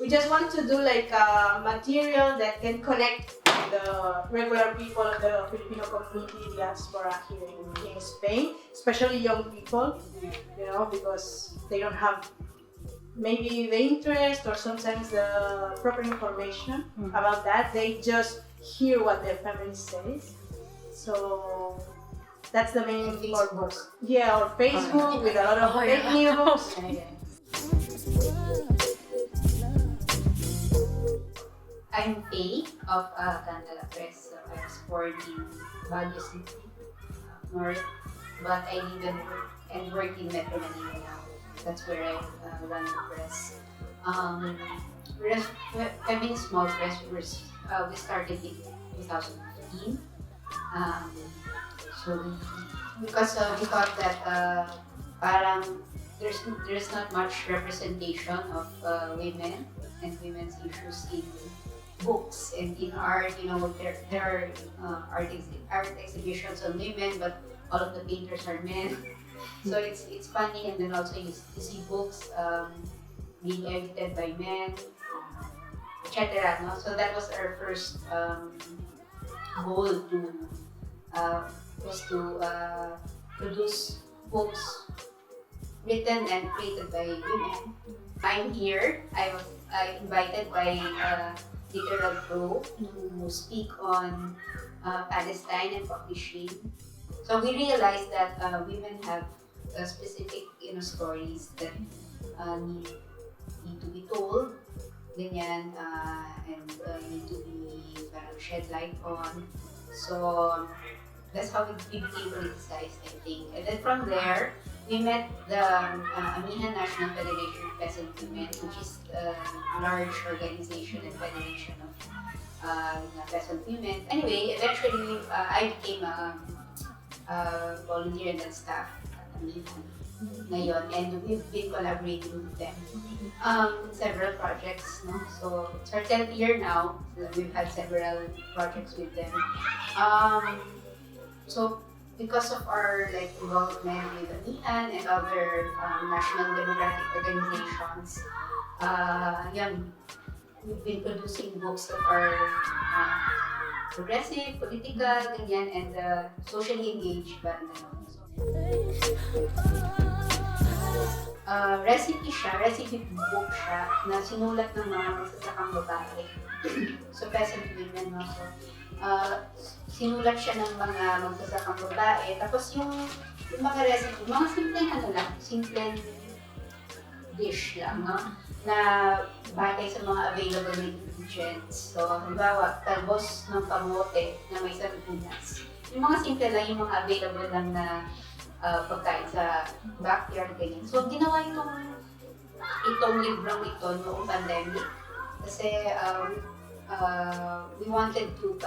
we just want to do like a material that can connect the regular people of the Filipino community diaspora here in Spain, especially young people, you know, because they don't have maybe the interest or sometimes the proper information about that. They just hear what their family says. So that's the main purpose. Yeah, or Facebook with a lot of fake news. I'm Faye of Gantala Press. So I was born in Baguio City, North, but I live and work in Metro Manila now. That's where I run the press. Feminist small press, we started in 2015. So because we thought that parang there's not much representation of women and women's issues in books and in art. You know, there are art exhibitions on women, but all of the painters are men. So it's funny, and then also you see books being edited by men, etc. No? So that was our first goal was to produce books written and created by women. I'm here. I was invited by Editorial to speak on Palestine and publishing. So we realized that women have specific stories that need to be told, ganyan, and need to be shed light on. So that's how we became politicized, I think. And then from there, we met the Amihan National Federation of Peasant Women, which is a large organization and federation of peasant women. Anyway, eventually I became a volunteer and staff at Amihan ngayon, and we've been collaborating with them. Several projects, no? So it's our 10th year now, so we've had several projects with them. So because of our involvement with Amihan and other national democratic organizations, we've been producing books that are progressive, political, ganyan, and socially engaged. Recipe book siya na sinulat ng mga magsasakang babae. So peasant women, no? So, sinulat siya ng mga magsasakang babae. Tapos yung mga recipe, mga simpleng dish lang, no? Na batay sa mga available ingredients. So, halimbawa, talbos ng kamote na may sardinas. Yung mga simple lang, yung mga available lang na pagkain sa backyard, ganyan. So, ginawa itong librong ito noong pandemic. Kasi, we wanted to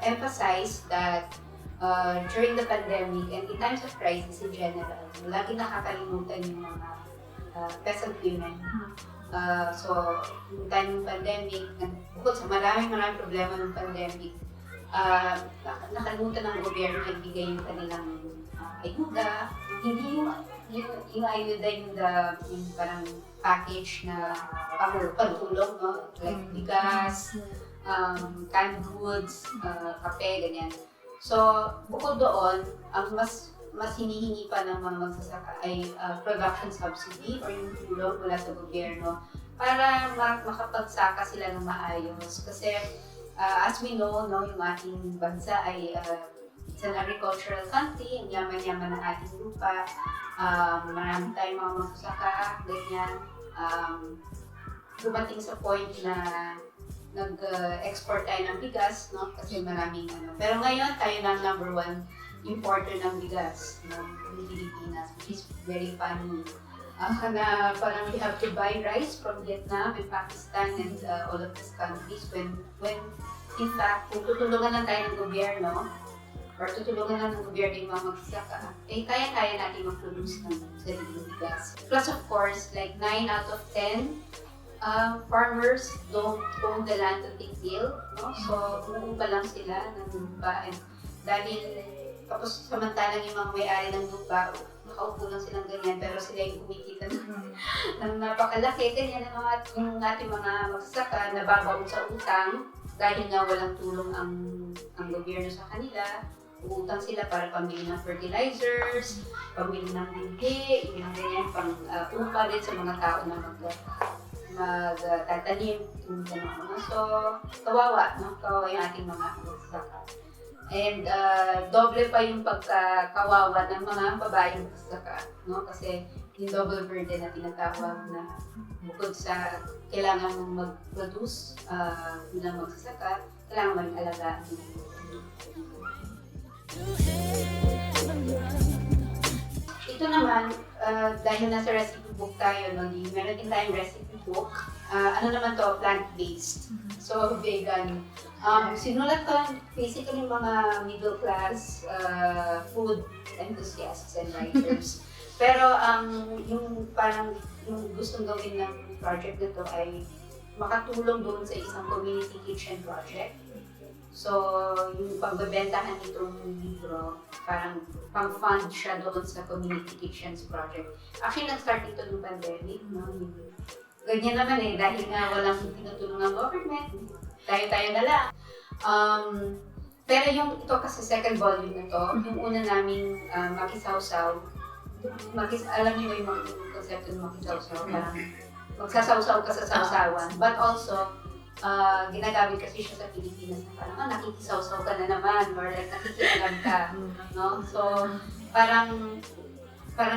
emphasize that during the pandemic and in times of crisis in general, lagi nakakalimutan yung mga peasant women. So, in time ng pandemic, bukod sa maraming problema ng pandemic, nakalimutan ng gobyerno na ibigay yung kanilang ayuda. Hindi yung ayuda yung parang package na pagtulong, no? Like bigas, canned goods, kape, ganyan. So, bukod doon, ang mas hinihingi pa ng mga magsasaka ay production subsidy or yung tulong mula sa gobyerno para makapagsaka sila ng maayos. Kasi as we know, no, yung ating bansa ay it's an agricultural country, ang yaman-yaman ng ating lupa, marami tayong mga magsasaka, ganyan. Dumating sa point na nag-export tayo ng bigas, no? Kasi maraming Pero ngayon, tayo na number 1 importer ng bigas ng Filipinas, which is very funny. Na parang we have to buy rice from Vietnam and Pakistan and all of these countries when in fact, kung tutulungan lang tayo ng gobyerno or tutulungan lang ng gobyerno yung mga magsasaka, kaya-kaya natin mag-produce ng sariling bigas. Plus of course, 9 out of 10 farmers don't own the land to take till, no? So, umuupa lang sila ng lupa. And dahil, tapos samantalang yung mga may-ari ng lupa, nakaupo lang silang ganyan, pero sila yung kumikita ng napakalaki. Ganyan yung ating mga magsasaka na babaon sa utang dahil nga walang tulong ang gobyerno sa kanila. Uutang sila para pambili ng fertilizers, pambili ng binghi, yung ganyan, upa din sa mga tao na magtatanim, yung mga so, kawawa, no? Kawawa yung ating mga magsasaka. And doble pa yung pagkakawawa ng mga babaeng magsasaka, no? Kasi yung double burden na tinatawag na bukod sa kailangan mong mag-produce bilang magsasaka, kailangan maging alagaan mo. Ito naman, dahil nasa recipe book tayo, no, meron din tayong recipe book. Ano naman to, plant-based. So, vegan. Sinulat ko basically mga middle class food enthusiasts and writers. Pero yung parang yung gustong gawin ng project na to ay makatulong doon sa isang community kitchen project. So, yung pagbebentahan nitong libro, parang pang-fund siya doon sa community kitchens project. Actually, nag-start ito ng pandemic, no? Ganyan naman dahil nga walang tinutulong ng government, tayo-tayo na lang. Pero yung ito kasi second volume na to, yung una naming makisawsaw, alam niyo yung konsepto ng makisawsaw, parang magsasawsaw ka sa sawsawan, but also, ginagamit kasi siya sa Pilipinas na parang nakikisawsaw ka na naman or like nakikialam ka, no? So, parang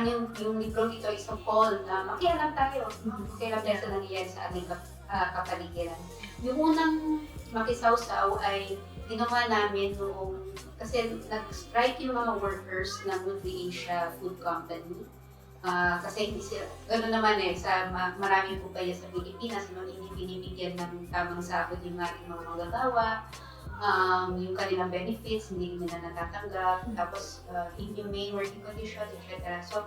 yung libro ito isang call na makialam tayo, makialam tayo sa nangyayari sa ating kapaligiran. Yung unang makisawsaw ay ginawa namin noong, kasi nag-strike yung mga workers ng Nutri-Asia Food Company. Kasi hindi sila, gano'n naman sa maraming kumpanya sa Pilipinas, hindi binibigyan ng tamang sahod yung ating mga manggagawa, yung kanilang benefits, hindi nila natatanggap, tapos inhumane working conditions, etc. So,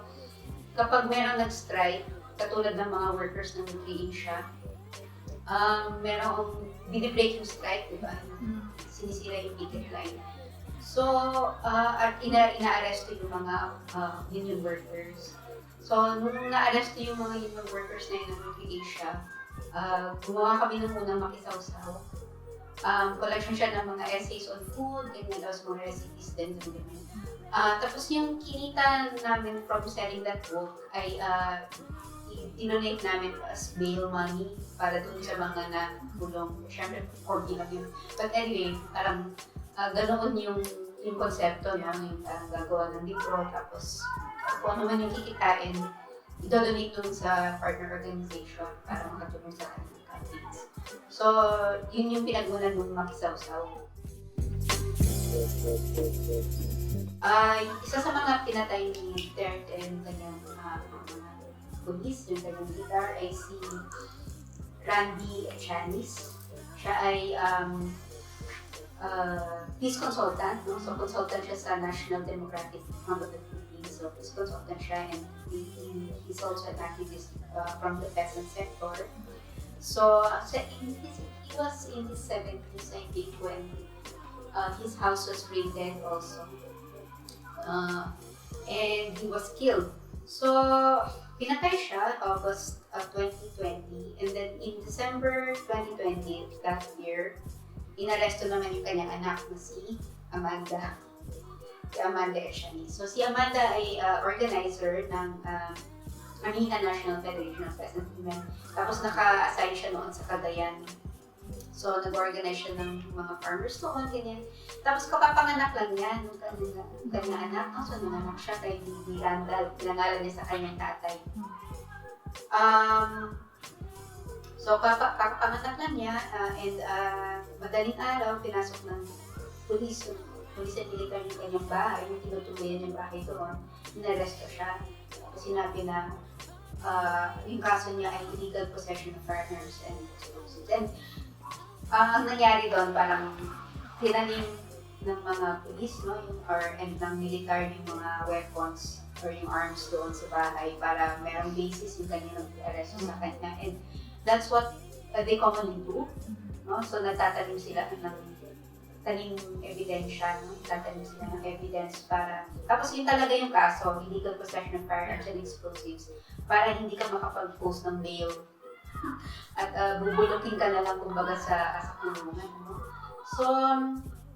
kapag merong nag-strike, katulad ng mga workers ng Nutri-Asia, merong binibreak yung strike, diba? Sinisira yung picket line. So, at ina-arresto yung mga union workers. So, nung na-arresto yung mga union workers na yun ng Nutri-Asia, gumawa kami ng unang makisawsaw. Collection siya ng mga essays on food, ganyan daw sa mga recipes din. Tapos yung kinita namin from selling that book ay dinonate namin as bail money para dun sa mga nagulong. Siyempre, 40 lang yun. But anyway, parang ganoon yung konsepto, no? Yung parang gagawa ng libro, tapos kung ano man yung kikitain, idodonate dun sa partner organization para makatulong sa kanilang campaigns. So, yun yung pinag-unan ng makisawsaw. Isa sa mga pinatay ni Durante yung kanyang mga police, yung kanyang leader ay si Randy Chanis. Siya ay peace consultant, no? So consultant siya sa National Democratic Front of the Philippines. So peace consultant siya, and he's also an activist from the peasant sector. So he was in his 70s, I think, when his house was raided also. And he was killed. So, pinatay siya August 2020, and then in December 2020, that year, inaresto naman yung kanyang anak na si Amanda. Si Amanda Eshani. So, si Amanda ay organizer ng Manila National Federation of Peasant Women. Tapos naka-assign siya noon sa Cagayan. So, nag-organize siya ng mga farmers noon, ganyan. Tapos kapapanganak lang niya ng kanyang anak. So, nanganak siya kay Randall. Pinangalan niya sa kanyang tatay. So, kakapanganak lang niya, and madaling araw, pinasok ng police and military yung kanyang bahay, yung tinutuloyan yung bahay doon, inaresto siya. Sinabi na yung kaso niya ay illegal possession of firearms and explosives. And ang nangyari doon, parang tinanim ng mga police, no, and ng military yung mga weapons or yung arms doon sa bahay para merong basis yung kanilang arresto sa kanya. And that's what they commonly do. No? So, nagtatanim sila ng tanim ebidensya, no? Tatanim sila ng evidence para, tapos yun talaga yung kaso, illegal possession of firearms and explosives, para hindi ka makapag-post ng bail. At bubulukin ka na lang kumbaga sa kulungan. No? So,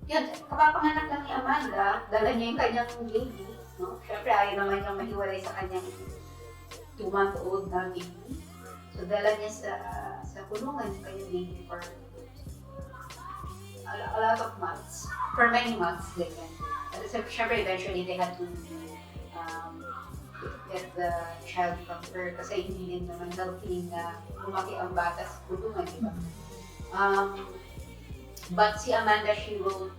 yun, kapapanganak lang ni Amanda, dala niya yung kanyang baby. No? Siyempre, ayaw naman niyang mahiwalay sa kanyang 2-month-old na baby. So, dala niya sa kulungan yung kanyang baby for a lot of months, for many months, ganyan. At syempre, eventually, they had to get the child from her kasi hindi din naman healthy na lumaki ang bata sa kulungan, di ba? But si Amanda, she wrote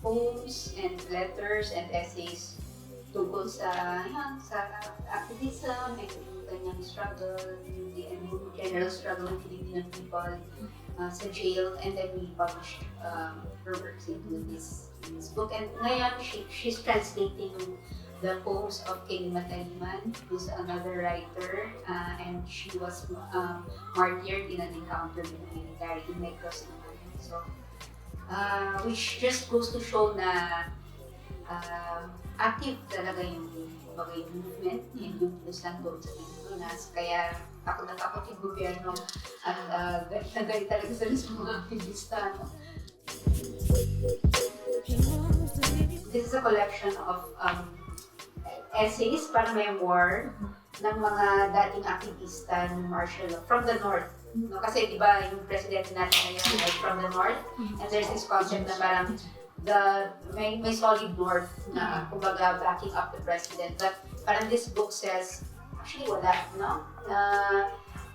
poems and letters and essays tungkol sa activism and yung kanyang struggle, yung general struggle ng Filipino people sa jail, and then we published her works into this book. And ngayon, she's translating the poems of King Mataliman, who's another writer, and she was martyred in an encounter with the military in Negros. So, which just goes to show na active talaga yung movement and yung lusang doon sa Pilipinas. Kaya takot na takot yung gobyerno at nagay talaga sa mga aktivista. No? This is a collection of essays, para memoir, ng mga dating aktivista ng martial law from the north. No? Kasi diba yung president natin ngayon ay from the north, and there's this concept na parang may solid north na kumbaga backing up the president. But parang this book says, actually wala, no?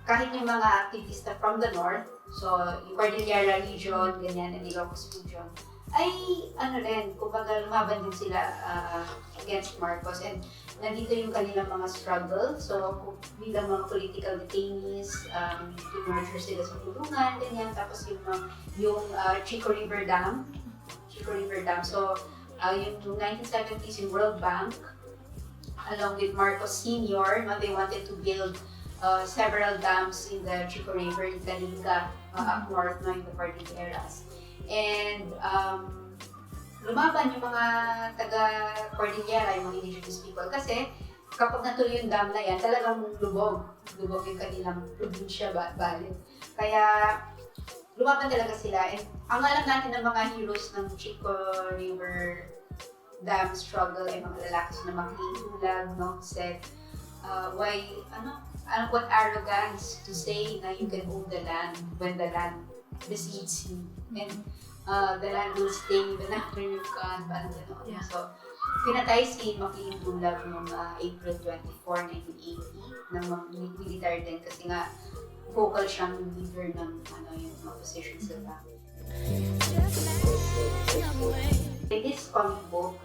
Kahit yung mga aktivista from the north, so yung Cordillera region, ganyan, and Ilocos region, ay ano rin, kumbaga lumaban din sila against Marcos, and nandito yung kanilang mga struggle. So bilang mga political detainees, to-nurture sila sa kulungan, ganyan. Tapos yung Chico River Dam. So yung 1970s, yung World Bank, along with Marcos Sr., they wanted to build several dams in the Chico River in Manila, up north, no, in the Cordilleras. And lumaban yung mga taga-Cordillera, yung mga indigenous people, kasi kapag natuloy yung dam na yan, talagang lubog yung kanilang probinsya, Balen. Kaya lumaban talaga sila. And ang alam natin ng mga heroes ng Chico River Dam struggle ay mga lalaki na makikiulag, no? Said, what arrogance to say na you can own the land when the land besieges you. And the land will stay even after you've gone, parang gano'n. Yeah. So, pinatay si Makiling Tulag noong April 24, 1980 ng mga military din kasi nga vocal siyang leader ng yung opposition sila. This comic book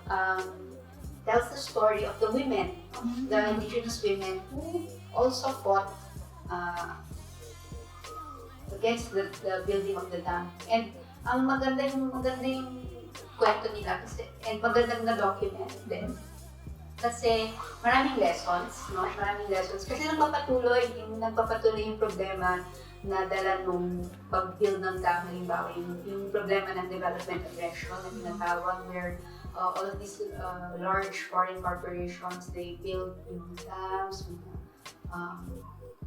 tells the story of the women, the indigenous women who also fought against the building of the dam. And ang maganda yung kwento nila kasi, and magandang na-document din. Kasi maraming lessons, no? Kasi nagpapatuloy yung problema na dala nung pag-build ng dam, halimbawa yung problema ng development aggression na tinatawag, where all of these large foreign corporations, they build yung dams,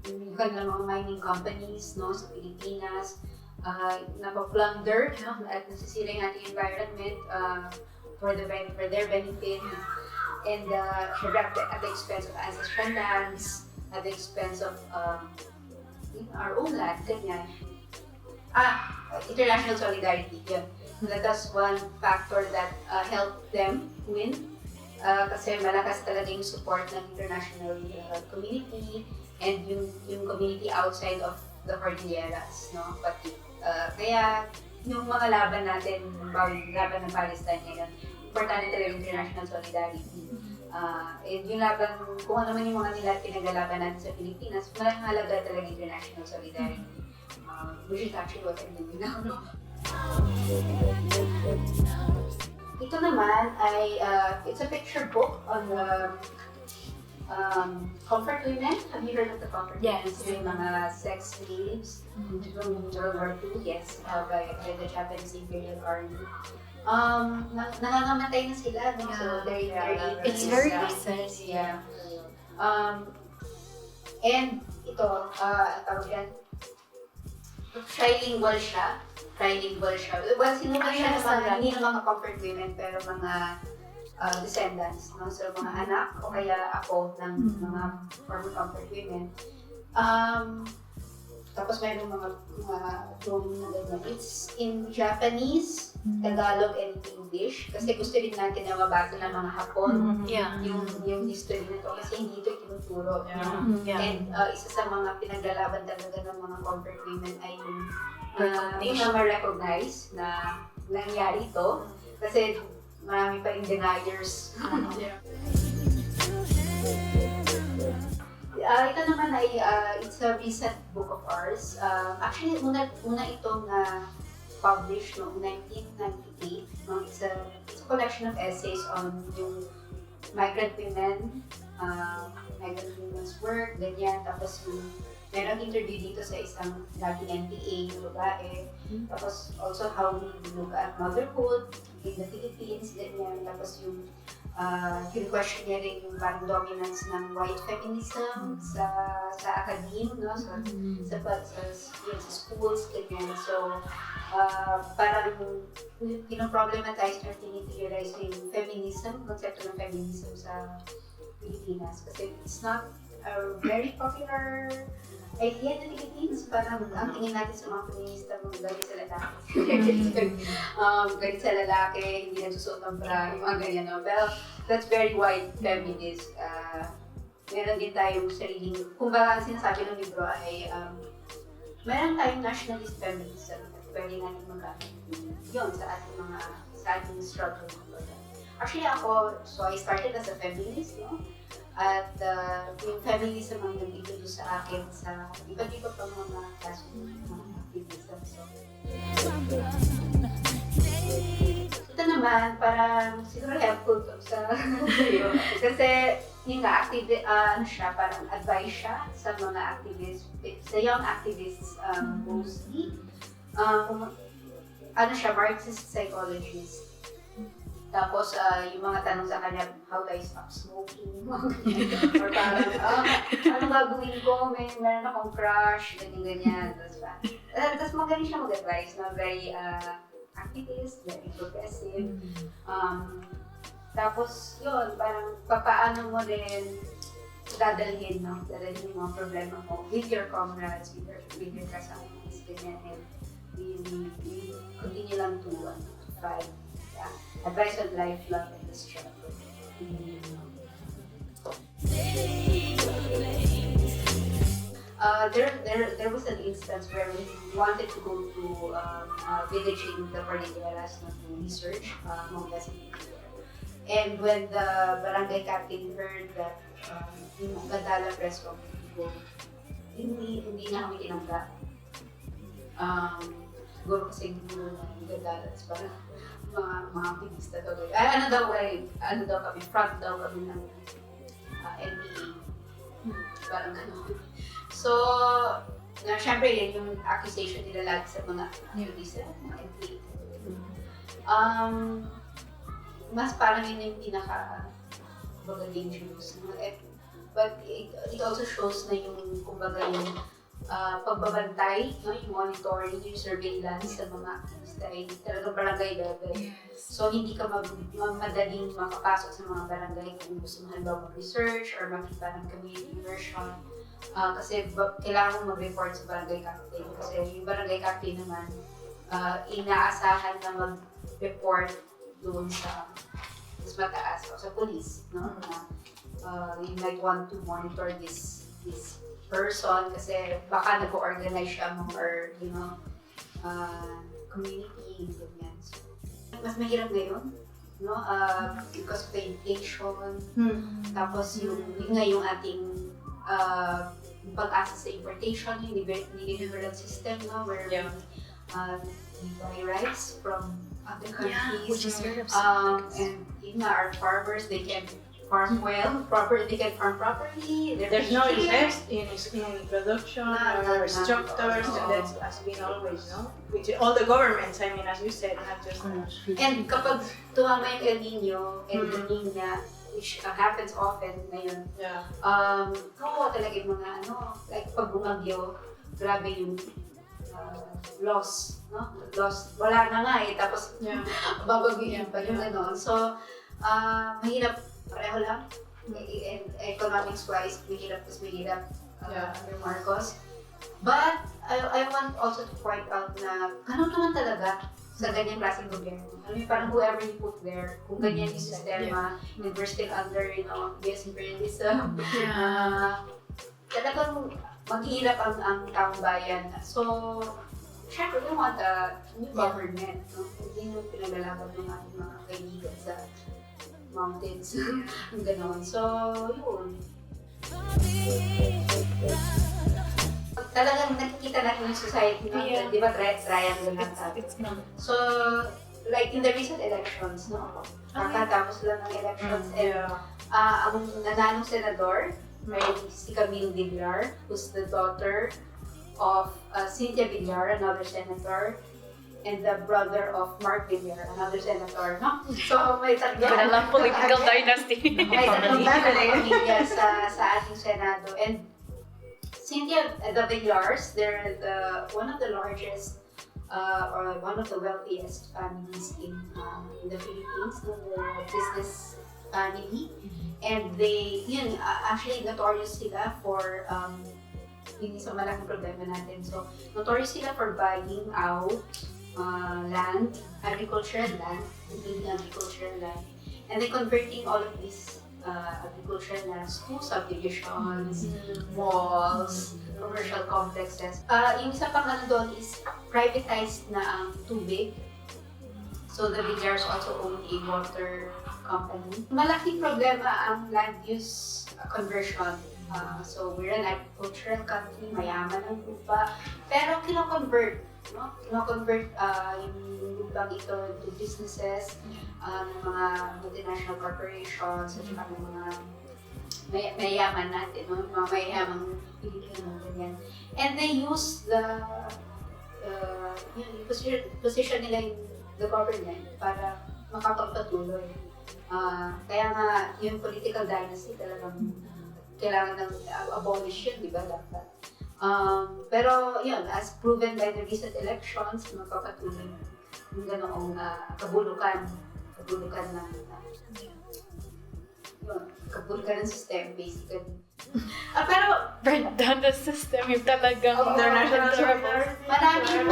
yung kanilang mga mining companies, no, sa Pilipinas, napaplunder, no, at nasisira yung ating environment for their benefit, and at the expense of ancestral lands, at the expense of our own land, ganyan. International solidarity, yun. That's one factor that helped them win, kasi malakas talaga yung support ng international community and yung community outside of the Cordilleras, no? Kaya yung mga laban natin, laban ng Palestine ngayon, importante talaga yung international solidarity. And yung laban, kung ano man yung mga nila pinaglalaban natin sa Pilipinas, malaking halaga talaga international solidarity. Which is actually what I'm doing now. Ito naman ay, it's a picture book on comfort women. Have you heard of the comfort Yes. women? Yung mga sex slaves during World War II, yes, by the Japanese Imperial Army. Nangangamatay na sila, no? So they're in their 80s. It's very recent. Yeah. And ito, tawag yan, trilingual siya. Well, sinuha siya ng mga, hindi ng mga comfort women, pero mga descendants, no? So, mga anak, o kaya ako, ng mga former comfort women. Tapos mayroong mga drawing na ganyan. It's in Japanese, Tagalog, and English. Kasi gusto rin natin na mabasa ng mga Hapon. Yeah. Yung history nito. Kasi hindi ito itinuturo. Yeah. And isa sa mga pinaglalaban talaga ng mga comfort women ay yung Recognition. ma-recognize na nangyari ito. Kasi marami pa rin deniers. Ito naman ay it's a recent book of ours. Actually, una itong published noong 1998. No? It's a collection of essays on yung migrant women's work, ganyan. Tapos yung merong interview dito sa isang dating NPA na babae. Tapos also how we look at motherhood in the Philippines, ganyan. Tapos yung question niya rin yung parang dominance ng white feminism sa academe, no? sa schools, ganyan. So, parang pinoproblematize or tinitheorize yung feminism, konsepto ng feminism sa Pilipinas. Kasi it's not a very popular idea in the Philippines. Parang ang tingin natin sa mga feminista, galit sa lalaki. Galit sa lalaki, hindi nagsusuot ng bra, yung mga ganyan. No? Well, that's very white feminist. Meron din tayong sariling, kumbaga ang sinasabi ng libro ay meron tayong nationalist feminism. Pwede natin magamit yun sa ating struggle. Actually ako, so I started as a feminist, no? At yung feminism ang nag-introduce sa akin sa iba't iba pang mga classroom, mga activism. So, ito naman, parang siguro helpful to sa iyo. Kasi yung siya, parang advice siya sa mga activists, sa young activists mostly. Siya, Marxist psychologist. Tapos, yung mga tanong sa kanya, how do I stop smoking? Or parang, ano gagawin ko? Meron akong crush, ganyan. Tapos magaling siya mag-advise, no? Very activist, very progressive. Tapos, yun, parang papaano mo rin dadalhin, no? Dadalhin yung mga problema mo with your comrades, with your kasamis, ganyan. And we continue lang to fight. Advice on life, love, and the struggle. There was an instance where we wanted to go to villaging the Cordilleras to research Mongolian. And when the barangay captain heard that yung Gantala Press wanted to go, hindi na kami tinanggap. Siguro kasi gulo na yung Gantala, parang mga filipina daw. Ano daw kami, front daw kami ng NPA. Parang gano'n. So, syempre yan yung accusation nila lagi sa mga filipina, mga NPA. Mas parang yun yung dangerous. But it also shows na yung, kumbaga yung pagbabantay, no? Yung monitoring, yung surveillance sa mga aktivista ay talagang barangay level. Yes. So hindi ka madaling makapasok sa mga barangay kung gusto mo halimbawa mag-research or makita ng community immersion. Kasi kailangan mo mag-report sa barangay captain. Kasi yung barangay captain naman, inaasahan na mag-report doon sa mas mataas o sa police. No? You might want to monitor this person kasi baka nag-organize siya or community, ganyan. So, mas mahirap ngayon, no? Because of the inflation, tapos yung ating pag-asa sa importation, yung liberal system, no? Where we buy rice from other countries. Which is very absurd. And our farmers, they can farm well, they can farm properly. There's no invest in production No. or structures, and that has been always, no? Which all the governments, I mean, as you said, not just. And kapag tumama yung El Nino and La Nina, which happens often ngayon, Yeah. kawawa talaga yung mga like pag bumagyo, grabe yung loss, no? Loss, wala na nga eh, tapos babagyin pa yung So, mahirap, pareho lang. Economics-wise, mahirap yung Marcos. But, I want also to point out na ganun naman talaga sa ganyang klaseng gobyerno. Parang whoever you put there, kung ganyan yung sistema, and we're still under, yes, imperialism, talagang maghihirap ang taong bayan. So, syempre, we want a new government. No? Hindi yung pinaglalaban ng ating mga kaibigan sa mountains. Ang ganon. So, yun. Talagang nakikita natin yung society na, di ba, triangle lang tayo. So, like in the recent elections, no? Kakatapos lang ng elections. And ang nananong senador, si Camille Villar, who's the daughter of Cynthia Villar, another senator, and the brother of Mark Villar, another senator, no? So, may tatlong political dynasty. may tatlong pamilya sa ating Senado. And Cynthia, the Villars, they're one of the largest or one of the wealthiest families in the Philippines. They're a business family. And they, actually notorious sila for, yun isang malaking problema natin. So, notorious sila for buying out land, agricultural land, and then converting all of these agricultural lands to subdivisions, malls, commercial complexes. Yung isa pang doon is privatized na ang tubig. So the Villars also own a water company. Malaking problema ang land use conversion. So we're an agricultural country, mayaman ang lupa, pero kino-convert yung lupang ito to businesses, mga multinational corporations, at saka ng mga mayaman natin, mga mayamang Pilipino, ganyan. And they use the position nila in the government para makapagpatuloy. Kaya nga, yung political dynasty talagang kailangan ng abolish yun, di ba, dapat? Pero yun, as proven by the recent elections, magpapatuloy yung ganoong kabulukan ng system, basically. Pero, Burn down the system, yung talagang international maraming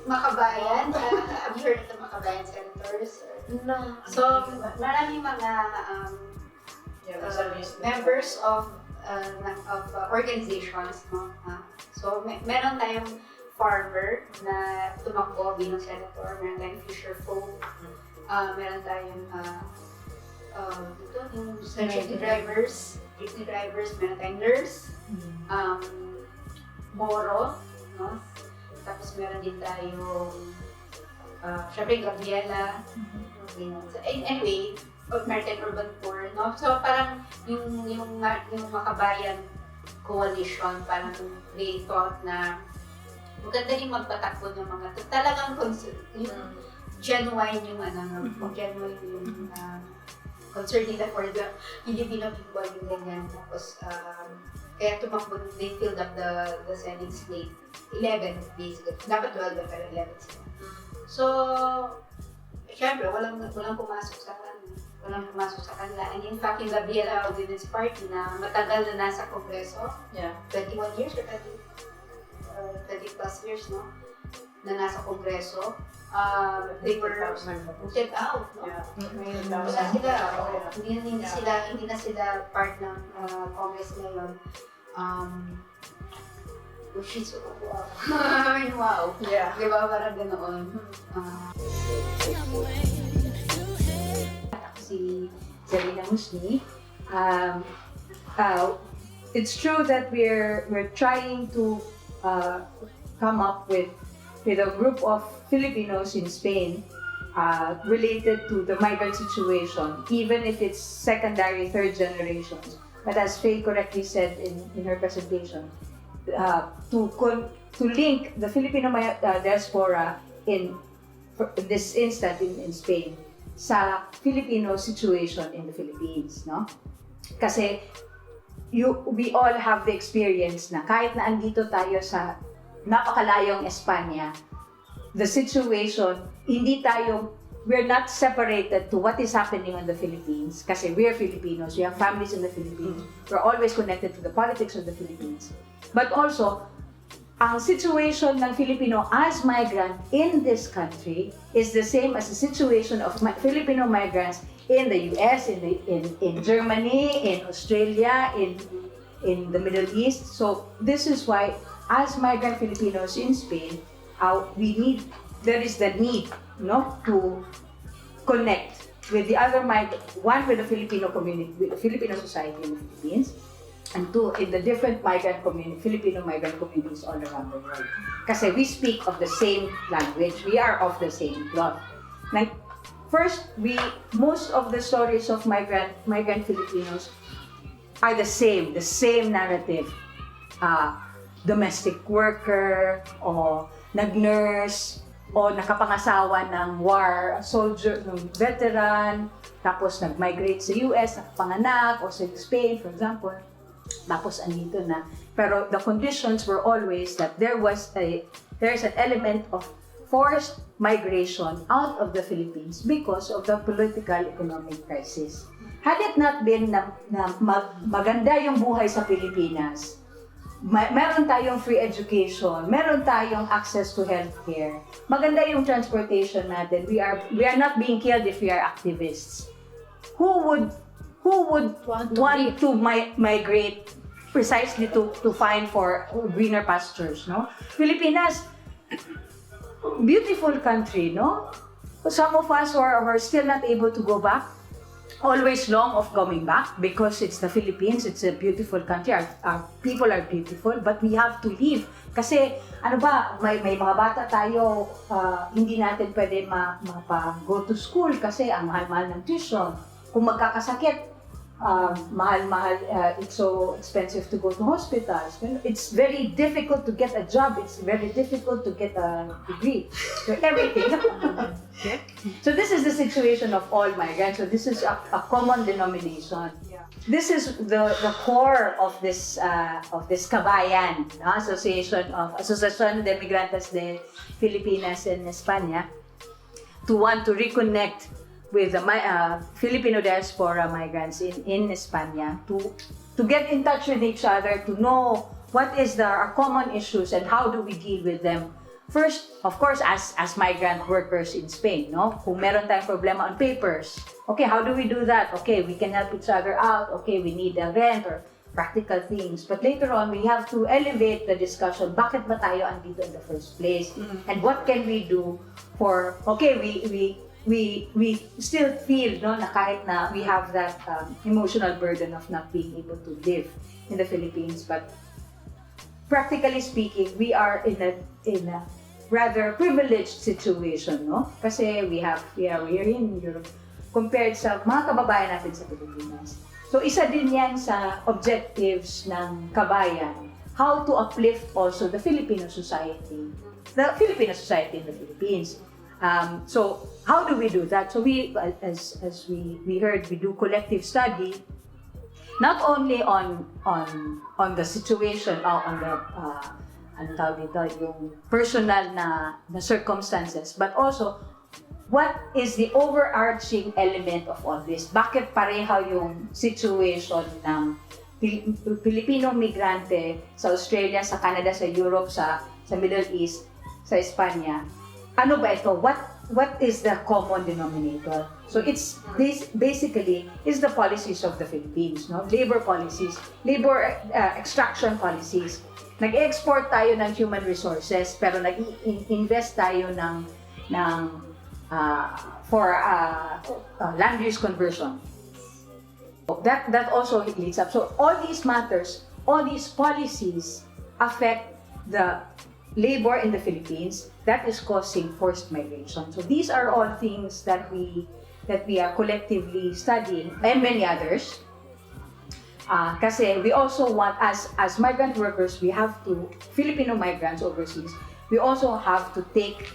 makabayan. Have you heard of the makabayan senators? No. So, maraming mga members of organizations, no? So, meron tayong farmer na tumakbo bilang senator, meron tayong fisher folk, meron tayong yung jeepney drivers, meron tayong nurse, moro, no? Tapos meron din tayong syempre Gabriela, so, anyway, American Urban Poor, no? So parang yung makabayan coalition, parang they thought na maganda rin magpatakbo ng mga talagang genuine yung genuine yung concern nila for the Filipino people, yung ganyan. Tapos kaya tumakbo, they filled up the Senate slate. 11 basically. Dapat 12 pero 11 sila. So, syempre, walang pumasok sa kanila. And in fact, yung Gabriela Women's Party na matagal na nasa Kongreso, 21 years or 30 plus years, no? Na nasa Kongreso, they were voted out, no? Wala sila, hindi na sila part ng Congress ngayon. Which is wow. Yeah. Di ba? Parang ganoon. Si Zarina Musni. It's true that we're trying to come up with a group of Filipinos in Spain related to the migrant situation, even if it's secondary, third generations. But as Faye correctly said in her presentation, to link the Filipino diaspora in this instant in Spain sa Filipino situation in the Philippines, no? Kasi we all have the experience na kahit na andito tayo sa napakalayong Espanya, the situation, we're not separated to what is happening in the Philippines kasi we're Filipinos, we have families in the Philippines, we're always connected to the politics of the Philippines. But also, ang situation ng Filipino as migrant in this country is the same as the situation of Filipino migrants in the US, in Germany, in Australia, in the Middle East. So this is why, as migrant Filipinos in Spain, there is the need, no, to connect with the other one with the Filipino community, with the Filipino society in the Philippines, and two, in the different Filipino migrant communities all around the world. Kasi we speak of the same language, we are of the same cloth. First, most of the stories of migrant Filipinos are the same narrative. Domestic worker, o nag-nurse, o nakapangasawa ng war soldier, ng veteran, tapos nag-migrate sa US, nakapanganak, o sa Spain, for example, tapos andito na. Pero the conditions were always that there's an element of forced migration out of the Philippines because of the political economic crisis. Had it not been na maganda yung buhay sa Pilipinas, meron tayong free education, meron tayong access to healthcare, maganda yung transportation natin, we are not being killed if we are activists. Who would want to migrate precisely to find for greener pastures, no? Filipinas, beautiful country, no? Some of us who are still not able to go back, always long of coming back because it's the Philippines, it's a beautiful country, our people are beautiful, but we have to leave. Kasi, may mga bata tayo, hindi natin pwede go to school kasi ang mahal-mahal ng tuition. Kung magkakasakit, mahal-mahal, it's so expensive to go to hospitals. It's very difficult to get a job. It's very difficult to get a degree. So everything. So this is the situation of all migrants. So this is a common denomination. Yeah. This is the core of this kabayan, no? Asociación de Migrantes de Filipinas en España, to want to reconnect with the Filipino diaspora migrants in España, to get in touch with each other, to know what is our common issues and how do we deal with them. First, of course, as migrant workers in Spain, no? Kung meron tayong problema on papers, okay, how do we do that? Okay, we can help each other out. Okay, we need a rent or practical things. But later on, we have to elevate the discussion. Bakit ba tayo andito in the first place? Mm-hmm. And what can we do for, okay, we still feel, no, na kahit na we have that emotional burden of not being able to live in the Philippines, but practically speaking, we are in a rather privileged situation, no? Kasi we are here in Europe compared sa mga kababayan natin sa Pilipinas. So isa din yan sa objectives ng kabayan, how to uplift also the Filipino society in the Philippines. So how do we do that? So we, as we heard, we do collective study, not only on the situation, on the yung personal na circumstances, but also what is the overarching element of all this? Bakit pareha yung situation ng Filipino migrante sa Australia, sa Canada, sa Europe, sa Middle East, sa Espanya? Ano ba ito? What is the common denominator? So it's basically is the policies of the Philippines, no? Labor policies, labor extraction policies. Nag-export tayo ng human resources, pero nag-invest tayo for land use conversion. That also leads up. So all these matters, all these policies affect the labor in the Philippines that is causing forced migration. So these are all things that we are collectively studying, and many others. Kasi we also want, as migrant workers, we have to, Filipino migrants overseas, we also have to take,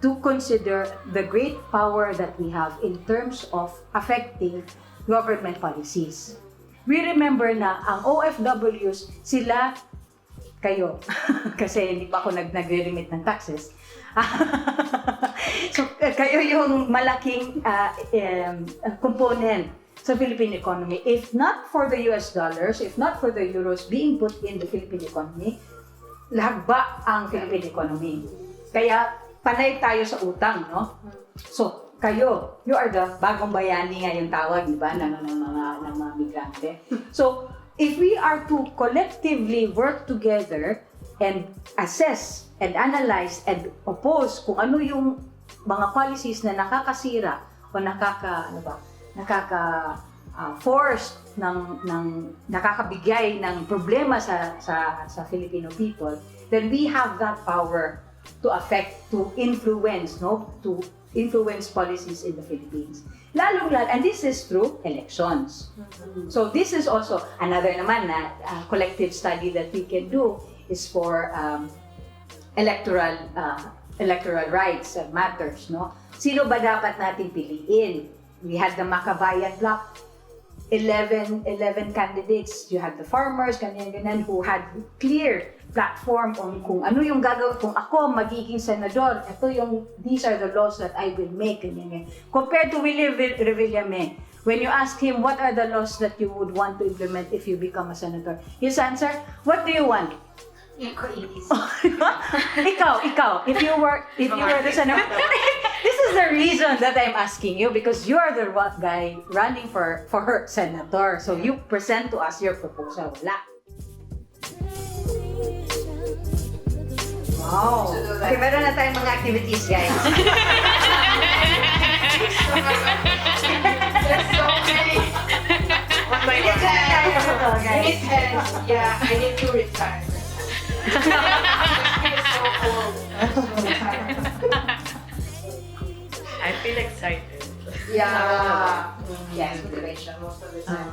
to consider the great power that we have in terms of affecting government policies. We remember na ang OFWs, sila, kayo, kasi hindi pa ako nagre-remit ng taxes. So, kayo yung malaking component sa Philippine economy. If not for the US dollars, if not for the euros being put in the Philippine economy, lagba ang Philippine economy. Kaya, panay tayo sa utang, no? So, kayo, you are the bagong bayani nga yung tawag, di ba, ng mga migrante. So, if we are to collectively work together and assess and analyze and oppose kung ano yung mga policies na nakakasira o force nakakabigay ng problema sa Filipino people, then we have that power to affect, to influence, no? To influence policies in the Philippines. And this is through elections. So this is also another naman na collective study that we can do is for electoral rights and matters, no? Sino ba dapat nating piliin? We had the Makabayan block, 11 candidates. You had the farmers, ganyan, who had clear platform on kung ano yung gagawin, kung ako magiging senador, these are the laws that I will make, ganyan. Compared to Willie Revillame, when you ask him what are the laws that you would want to implement if you become a senator, his answer, what do you want? ikaw, if you were the senator, this is the reason that I'm asking you, because you are the guy running for her senator. So you present to us your proposal. Wala. Wow. Okay, meron na tayong mga activities, guys. There's so many. On my hands, yeah, I need to retire. I feel excited. Yeah. Yes, motivation most of the time.